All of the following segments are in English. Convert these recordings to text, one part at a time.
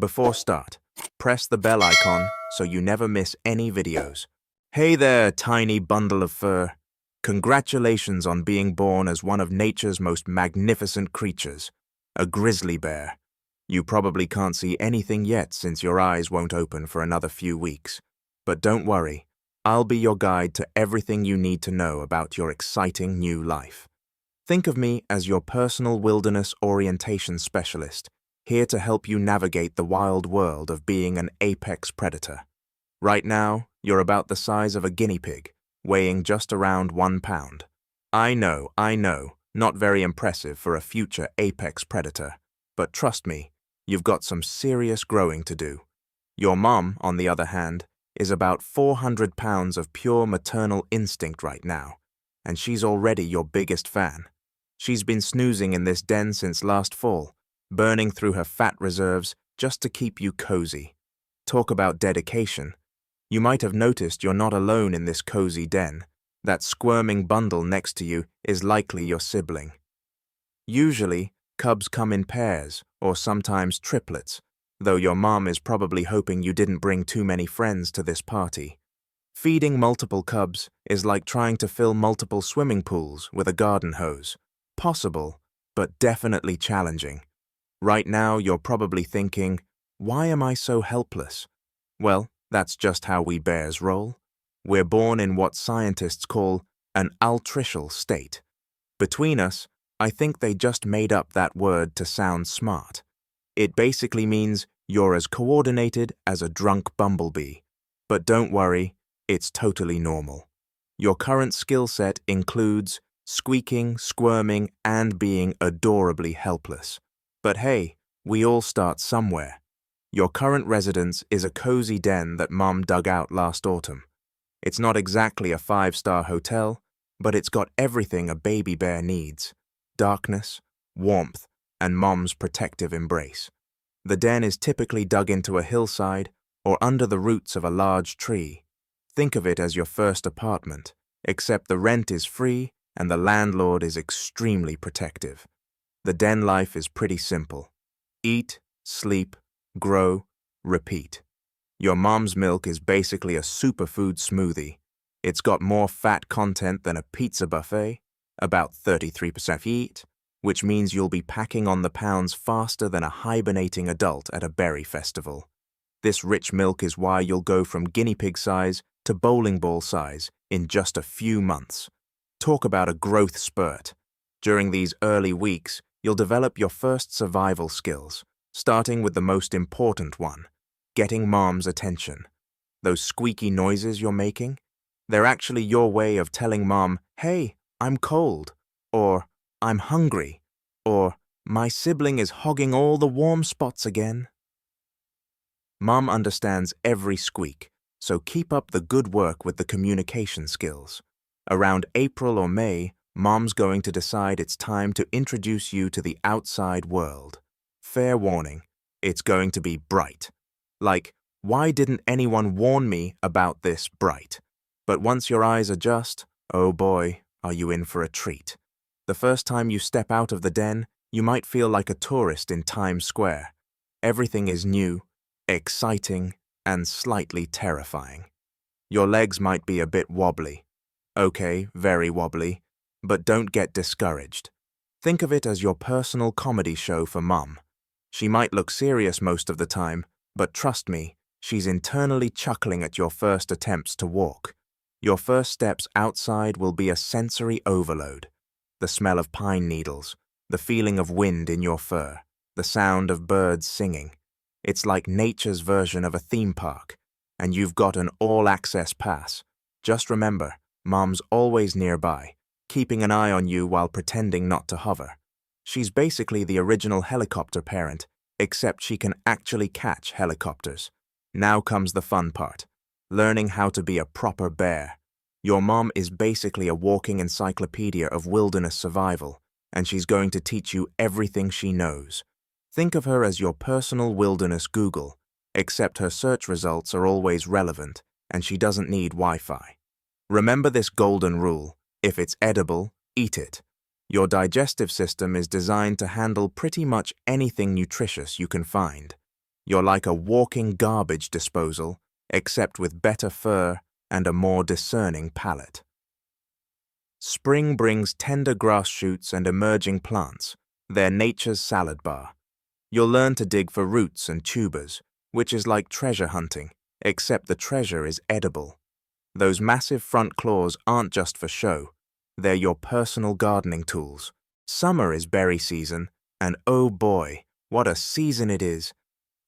Before start, press the bell icon so you never miss any videos. Hey there, tiny bundle of fur. Congratulations on being born as one of nature's most magnificent creatures, a grizzly bear. You probably can't see anything yet since your eyes won't open for another few weeks. But don't worry, I'll be your guide to everything you need to know about your exciting new life. Think of me as your personal wilderness orientation specialist, here to help you navigate the wild world of being an apex predator. Right now, you're about the size of a guinea pig, weighing just around 1 pound. I know, not very impressive for a future apex predator, but trust me, you've got some serious growing to do. Your mom, on the other hand, is about 400 pounds of pure maternal instinct right now, and she's already your biggest fan. She's been snoozing in this den since last fall, burning through her fat reserves just to keep you cozy. Talk about dedication. You might have noticed you're not alone in this cozy den. That squirming bundle next to you is likely your sibling. Usually, cubs come in pairs or sometimes triplets, though your mom is probably hoping you didn't bring too many friends to this party. Feeding multiple cubs is like trying to fill multiple swimming pools with a garden hose. Possible, but definitely challenging. Right now, you're probably thinking, why am I so helpless? Well, that's just how we bears roll. We're born in what scientists call an altricial state. Between us, I think they just made up that word to sound smart. It basically means you're as coordinated as a drunk bumblebee. But don't worry, it's totally normal. Your current skill set includes squeaking, squirming, and being adorably helpless. But hey, we all start somewhere. Your current residence is a cozy den that Mom dug out last autumn. It's not exactly a 5-star hotel, but it's got everything a baby bear needs: darkness, warmth, and Mom's protective embrace. The den is typically dug into a hillside or under the roots of a large tree. Think of it as your first apartment, except the rent is free and the landlord is extremely protective. The den life is pretty simple. Eat, sleep, grow, repeat. Your mom's milk is basically a superfood smoothie. It's got more fat content than a pizza buffet, about 33% heat, which means you'll be packing on the pounds faster than a hibernating adult at a berry festival. This rich milk is why you'll go from guinea pig size to bowling ball size in just a few months. Talk about a growth spurt. During these early weeks, you'll develop your first survival skills, starting with the most important one: getting Mom's attention. Those squeaky noises you're making, they're actually your way of telling Mom, hey, I'm cold, or I'm hungry, or my sibling is hogging all the warm spots again. Mom understands every squeak, so keep up the good work with the communication skills. Around April or May, Mom's going to decide it's time to introduce you to the outside world. Fair warning, it's going to be bright. Like, why didn't anyone warn me about this bright? But once your eyes adjust, oh boy, are you in for a treat. The first time you step out of the den, you might feel like a tourist in Times Square. Everything is new, exciting, and slightly terrifying. Your legs might be a bit wobbly. Okay, very wobbly. But don't get discouraged. Think of it as your personal comedy show for Mom. She might look serious most of the time, but trust me, she's internally chuckling at your first attempts to walk. Your first steps outside will be a sensory overload. The smell of pine needles, the feeling of wind in your fur, the sound of birds singing. It's like nature's version of a theme park, and you've got an all-access pass. Just remember, Mom's always nearby, keeping an eye on you while pretending not to hover. She's basically the original helicopter parent, except she can actually catch helicopters. Now comes the fun part: learning how to be a proper bear. Your mom is basically a walking encyclopedia of wilderness survival, and she's going to teach you everything she knows. Think of her as your personal wilderness Google, except her search results are always relevant, and she doesn't need Wi-Fi. Remember this golden rule: if it's edible, eat it. Your digestive system is designed to handle pretty much anything nutritious you can find. You're like a walking garbage disposal, except with better fur and a more discerning palate. Spring brings tender grass shoots and emerging plants. They're nature's salad bar. You'll learn to dig for roots and tubers, which is like treasure hunting, except the treasure is edible. Those massive front claws aren't just for show. They're your personal gardening tools. Summer is berry season, and oh boy, what a season it is.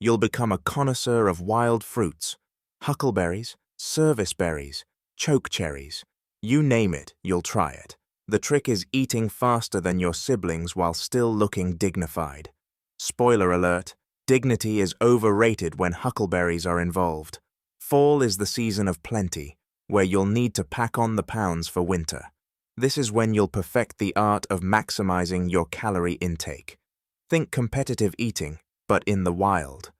You'll become a connoisseur of wild fruits, huckleberries, service berries, chokecherries. You name it, you'll try it. The trick is eating faster than your siblings while still looking dignified. Spoiler alert, dignity is overrated when huckleberries are involved. Fall is the season of plenty, where you'll need to pack on the pounds for winter. This is when you'll perfect the art of maximizing your calorie intake. Think competitive eating, but in the wild.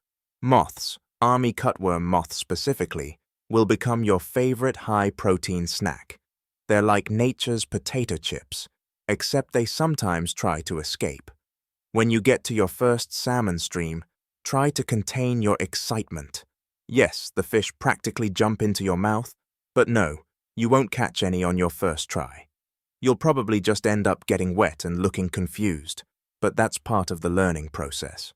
Moths, army cutworm moths specifically, will become your favorite high-protein snack. They're like nature's potato chips, except they sometimes try to escape. When you get to your first salmon stream, try to contain your excitement. Yes, the fish practically jump into your mouth, but no, you won't catch any on your first try. You'll probably just end up getting wet and looking confused, but that's part of the learning process.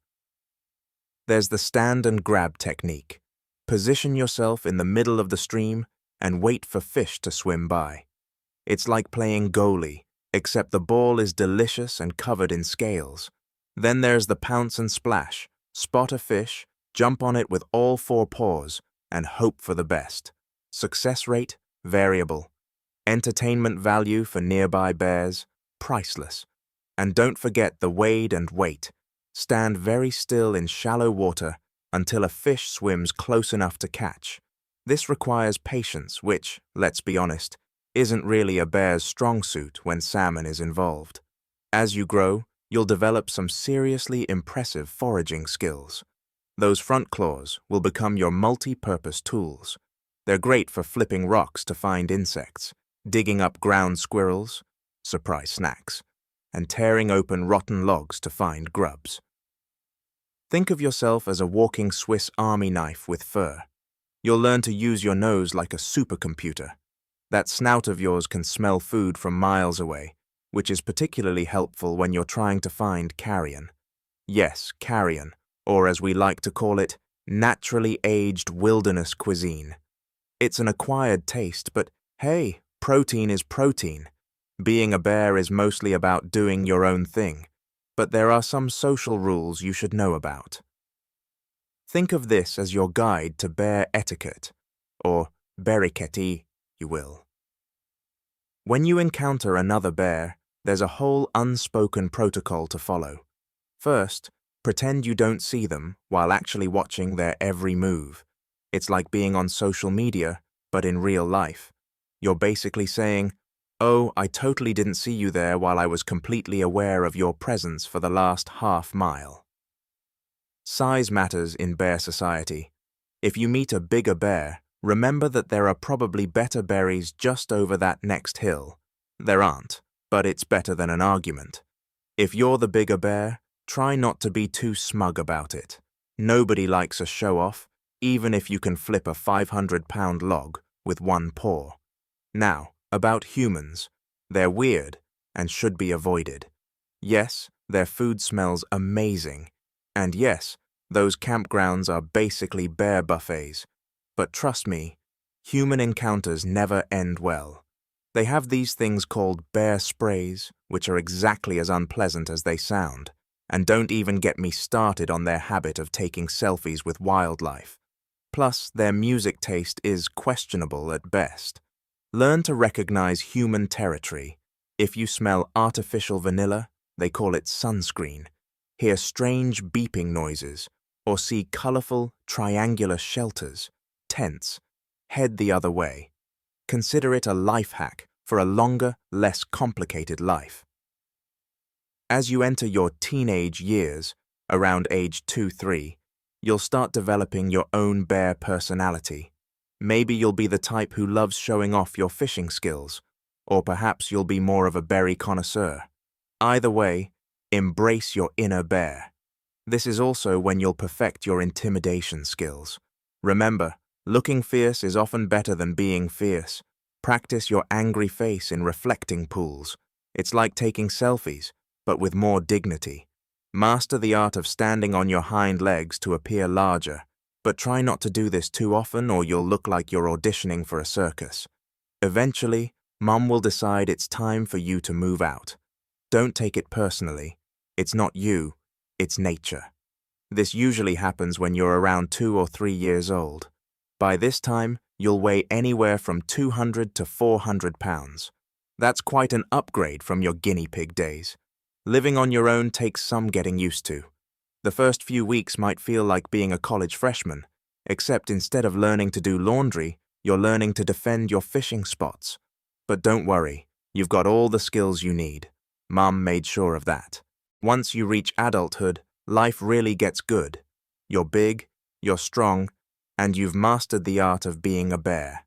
There's the stand and grab technique. Position yourself in the middle of the stream and wait for fish to swim by. It's like playing goalie, except the ball is delicious and covered in scales. Then there's the pounce and splash. Spot a fish, jump on it with all four paws, and hope for the best. Success rate, variable. Entertainment value for nearby bears, priceless. And don't forget the wade and wait. Stand very still in shallow water until a fish swims close enough to catch. This requires patience, which, let's be honest, isn't really a bear's strong suit when salmon is involved. As you grow, you'll develop some seriously impressive foraging skills. Those front claws will become your multi-purpose tools. They're great for flipping rocks to find insects, digging up ground squirrels, surprise snacks, and tearing open rotten logs to find grubs. Think of yourself as a walking Swiss Army knife with fur. You'll learn to use your nose like a supercomputer. That snout of yours can smell food from miles away, which is particularly helpful when you're trying to find carrion. Yes, carrion, or as we like to call it, naturally aged wilderness cuisine. It's an acquired taste, but hey, protein is protein. Being a bear is mostly about doing your own thing, but there are some social rules you should know about. Think of this as your guide to bear etiquette, or beariquette, you will. When you encounter another bear, there's a whole unspoken protocol to follow. First, pretend you don't see them while actually watching their every move. It's like being on social media, but in real life. You're basically saying, "Oh, I totally didn't see you there while I was completely aware of your presence for the last half mile." Size matters in bear society. If you meet a bigger bear, remember that there are probably better berries just over that next hill. There aren't, but it's better than an argument. If you're the bigger bear, try not to be too smug about it. Nobody likes a show-off, even if you can flip a 500-pound log with one paw. Now, about humans. They're weird and should be avoided. Yes, their food smells amazing. And yes, those campgrounds are basically bear buffets. But trust me, human encounters never end well. They have these things called bear sprays, which are exactly as unpleasant as they sound. And don't even get me started on their habit of taking selfies with wildlife. Plus, their music taste is questionable at best. Learn to recognize human territory. If you smell artificial vanilla, they call it sunscreen. Hear strange beeping noises, or see colorful, triangular shelters, tents, head the other way. Consider it a life hack for a longer, less complicated life. As you enter your teenage years, around age 2-3, you'll start developing your own bear personality. Maybe you'll be the type who loves showing off your fishing skills, or perhaps you'll be more of a berry connoisseur. Either way, embrace your inner bear. This is also when you'll perfect your intimidation skills. Remember, looking fierce is often better than being fierce. Practice your angry face in reflecting pools. It's like taking selfies, but with more dignity. Master the art of standing on your hind legs to appear larger, but try not to do this too often or you'll look like you're auditioning for a circus. Eventually, Mum will decide it's time for you to move out. Don't take it personally. It's not you, it's nature. This usually happens when you're around 2 or 3 years old. By this time, you'll weigh anywhere from 200 to 400 pounds. That's quite an upgrade from your guinea pig days. Living on your own takes some getting used to. The first few weeks might feel like being a college freshman, except instead of learning to do laundry, you're learning to defend your fishing spots. But don't worry, you've got all the skills you need. Mum made sure of that. Once you reach adulthood, life really gets good. You're big, you're strong, and you've mastered the art of being a bear.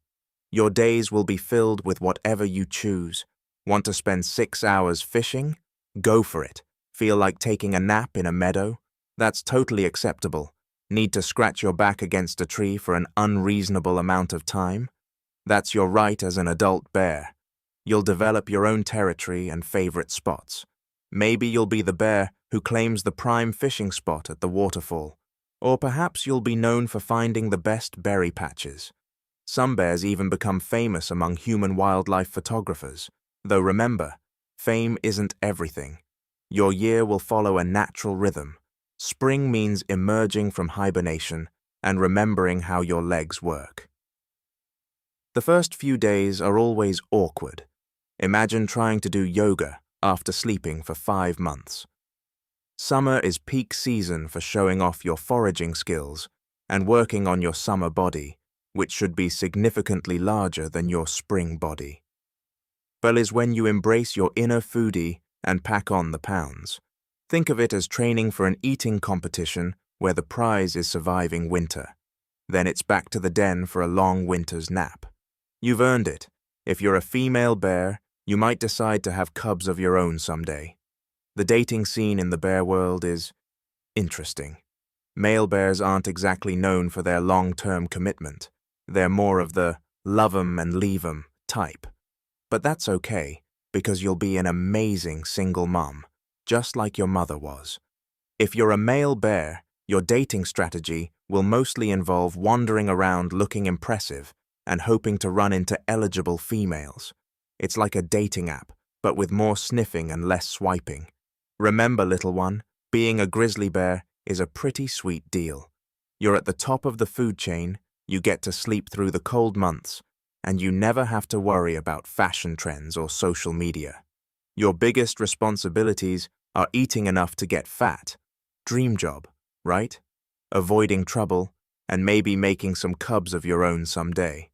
Your days will be filled with whatever you choose. Want to spend 6 hours fishing? Go for it. Feel like taking a nap in a meadow? That's totally acceptable. Need to scratch your back against a tree for an unreasonable amount of time? That's your right as an adult bear. You'll develop your own territory and favorite spots. Maybe you'll be the bear who claims the prime fishing spot at the waterfall. Or perhaps you'll be known for finding the best berry patches. Some bears even become famous among human wildlife photographers. Though remember, fame isn't everything. Your year will follow a natural rhythm. Spring means emerging from hibernation and remembering how your legs work. The first few days are always awkward. Imagine trying to do yoga after sleeping for 5 months. Summer is peak season for showing off your foraging skills and working on your summer body, which should be significantly larger than your spring body. Fall is when you embrace your inner foodie and pack on the pounds. Think of it as training for an eating competition where the prize is surviving winter. Then it's back to the den for a long winter's nap. You've earned it. If you're a female bear, you might decide to have cubs of your own someday. The dating scene in the bear world is interesting. Male bears aren't exactly known for their long-term commitment. They're more of the love 'em and leave 'em type. But that's okay, because you'll be an amazing single mom, just like your mother was. If you're a male bear, your dating strategy will mostly involve wandering around looking impressive and hoping to run into eligible females. It's like a dating app, but with more sniffing and less swiping. Remember, little one, being a grizzly bear is a pretty sweet deal. You're at the top of the food chain, you get to sleep through the cold months, and you never have to worry about fashion trends or social media. Your biggest responsibilities are eating enough to get fat. Dream job, right? Avoiding trouble, and maybe making some cubs of your own someday.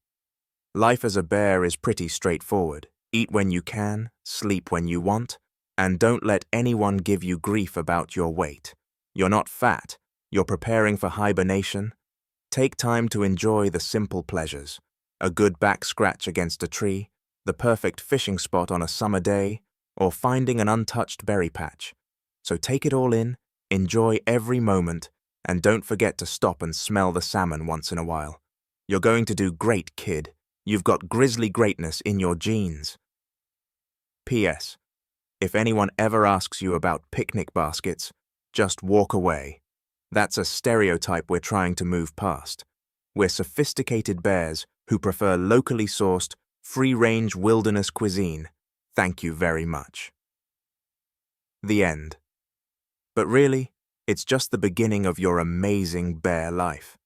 Life as a bear is pretty straightforward. Eat when you can, sleep when you want, and don't let anyone give you grief about your weight. You're not fat, you're preparing for hibernation. Take time to enjoy the simple pleasures. A good back scratch against a tree, the perfect fishing spot on a summer day, or finding an untouched berry patch. So take it all in, enjoy every moment, and don't forget to stop and smell the salmon once in a while. You're going to do great, kid. You've got grizzly greatness in your genes. P.S. If anyone ever asks you about picnic baskets, just walk away. That's a stereotype we're trying to move past. We're sophisticated bears who prefer locally sourced, free-range wilderness cuisine. Thank you very much. The end. But really, it's just the beginning of your amazing bear life.